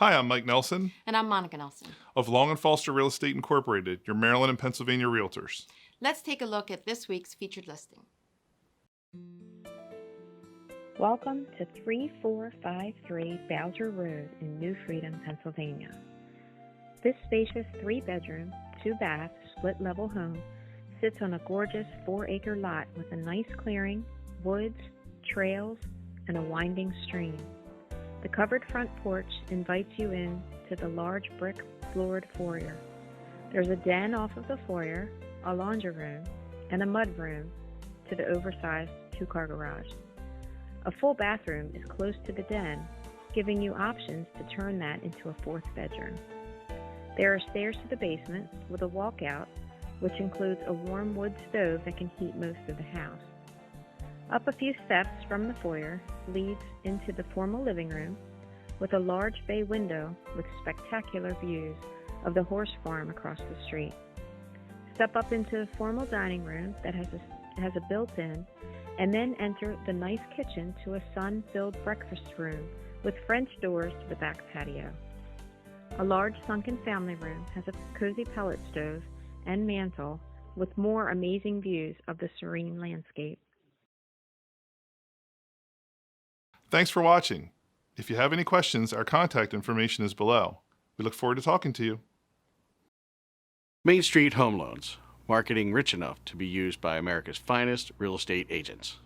Hi, I'm Mike Nelson And I'm Monica Nelson. of Long & Foster Real Estate Incorporated, your Maryland and Pennsylvania realtors. Let's take a look at this week's featured listing. Welcome to 3453 Bowser Road in New Freedom, Pennsylvania. This spacious 3-bedroom, 2-bath, split-level home sits on a gorgeous 4-acre lot with a nice clearing, woods, trails, and a winding stream. The covered front porch invites you in to the large brick-floored foyer. There's a den off of the foyer, a laundry room, and a mud room to the oversized 2-car garage. A full bathroom is close to the den, giving you options to turn that into a 4th bedroom. There are stairs to the basement with a walkout, which includes a warm wood stove that can heat most of the house. Up a few steps from the foyer leads into the formal living room with a large bay window with spectacular views of the horse farm across the street. Step up into the formal dining room that has a built-in, and then enter the nice kitchen to a sun-filled breakfast room with French doors to the back patio. A large sunken family room has a cozy pellet stove and mantle with more amazing views of the serene landscape. Thanks for watching. If you have any questions, our contact information is below. We look forward to talking to you. Main Street Home Loans, marketing rich enough to be used by America's finest real estate agents.